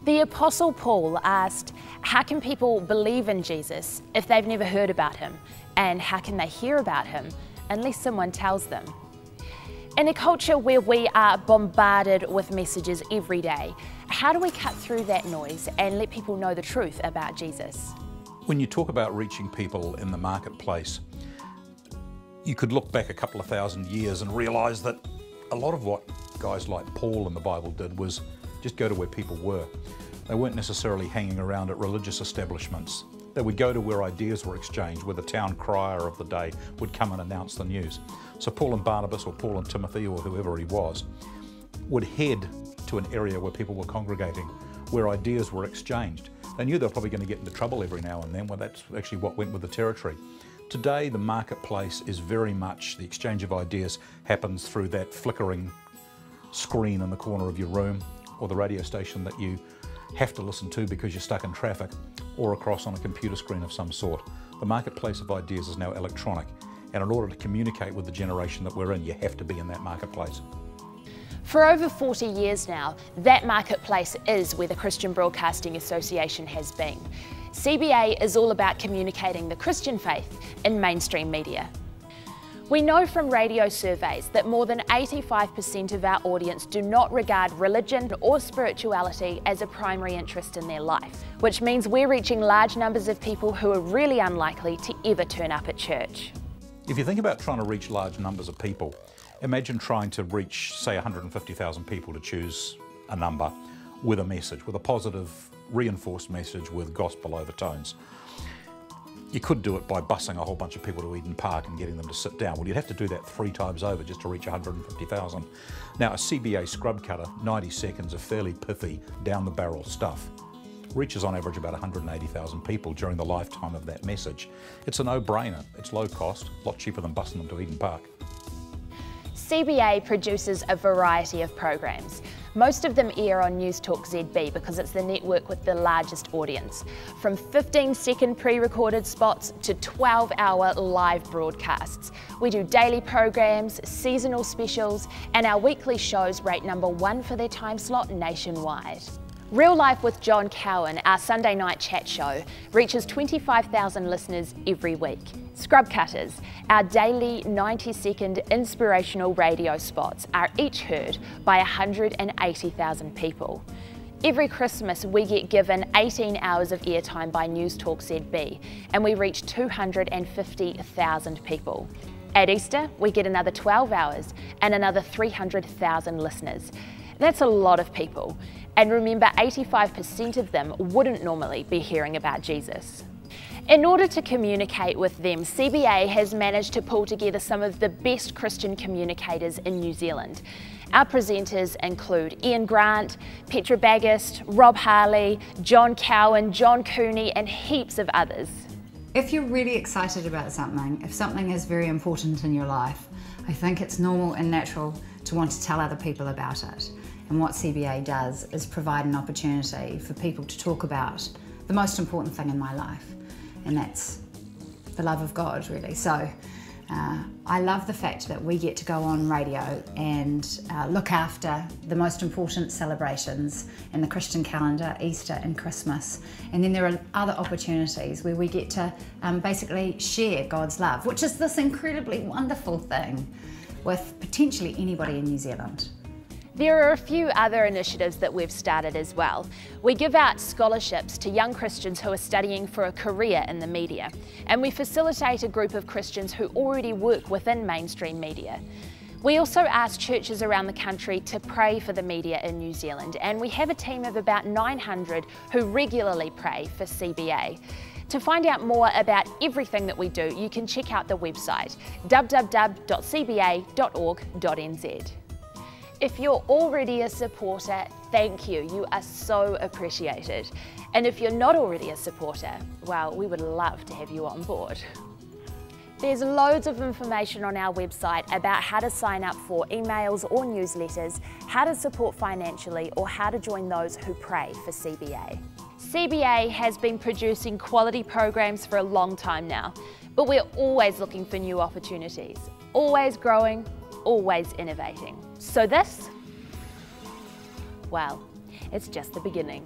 The Apostle Paul asked, how can people believe in Jesus if they've never heard about him? And how can they hear about him unless someone tells them? In a culture where we are bombarded with messages every day, how do we cut through that noise and let people know the truth about Jesus? When you talk about reaching people in the marketplace, you could look back a couple of thousand years and realise that a lot of what guys like Paul in the Bible did was just go to where people were. They weren't necessarily hanging around at religious establishments. They would go to where ideas were exchanged, where the town crier of the day would come and announce the news. So Paul and Barnabas, or Paul and Timothy, or whoever he was, would head to an area where people were congregating, where ideas were exchanged. They knew they were probably going to get into trouble every now and then. Well, that's actually what went with the territory. Today, the marketplace is very much, the exchange of ideas happens through that flickering screen in the corner of your room, or the radio station that you have to listen to because you're stuck in traffic, or across on a computer screen of some sort. The marketplace of ideas is now electronic, and in order to communicate with the generation that we're in, you have to be in that marketplace. For over 40 years now, that marketplace is where the Christian Broadcasting Association has been. CBA is all about communicating the Christian faith in mainstream media. We know from radio surveys that more than 85% of our audience do not regard religion or spirituality as a primary interest in their life, which means we're reaching large numbers of people who are really unlikely to ever turn up at church. If you think about trying to reach large numbers of people, imagine trying to reach, say, 150,000 people, to choose a number, with a message, with a positive, reinforced message with gospel overtones. You could do it by busing a whole bunch of people to Eden Park and getting them to sit down. Well, you'd have to do that 3 times over just to reach 150,000. Now, a CBA scrub cutter, 90 seconds of fairly pithy, down-the-barrel stuff, reaches on average about 180,000 people during the lifetime of that message. It's a no-brainer. It's low cost, a lot cheaper than busing them to Eden Park. CBA produces a variety of programs. Most of them air on News Talk ZB because it's the network with the largest audience. From 15-second pre-recorded spots to 12-hour live broadcasts. We do daily programs, seasonal specials, and our weekly shows rate #1 for their time slot nationwide. Real Life with John Cowan, our Sunday night chat show, reaches 25,000 listeners every week. Scrub Cutters, our daily 90-second inspirational radio spots, are each heard by 180,000 people. Every Christmas we get given 18 hours of airtime by News Talk ZB, and we reach 250,000 people. At Easter we get another 12 hours and another 300,000 listeners. That's a lot of people. And remember, 85% of them wouldn't normally be hearing about Jesus. In order to communicate with them, CBA has managed to pull together some of the best Christian communicators in New Zealand. Our presenters include Ian Grant, Petra Baggist, Rob Harley, John Cowan, John Cooney, and heaps of others. If you're really excited about something, if something is very important in your life, I think it's normal and natural to want to tell other people about it. And what CBA does is provide an opportunity for people to talk about the most important thing in my life, and that's the love of God, really. So I love the fact that we get to go on radio and look after the most important celebrations in the Christian calendar, Easter and Christmas. And then there are other opportunities where we get to basically share God's love, which is this incredibly wonderful thing with potentially anybody in New Zealand. There are a few other initiatives that we've started as well. We give out scholarships to young Christians who are studying for a career in the media, and we facilitate a group of Christians who already work within mainstream media. We also ask churches around the country to pray for the media in New Zealand, and we have a team of about 900 who regularly pray for CBA. To find out more about everything that we do, you can check out the website www.cba.org.nz. If you're already a supporter, thank you. You are so appreciated. And if you're not already a supporter, well, we would love to have you on board. There's loads of information on our website about how to sign up for emails or newsletters, how to support financially, or how to join those who pray for CBA. CBA has been producing quality programs for a long time now, but we're always looking for new opportunities, always growing, always innovating. So this, well, it's just the beginning.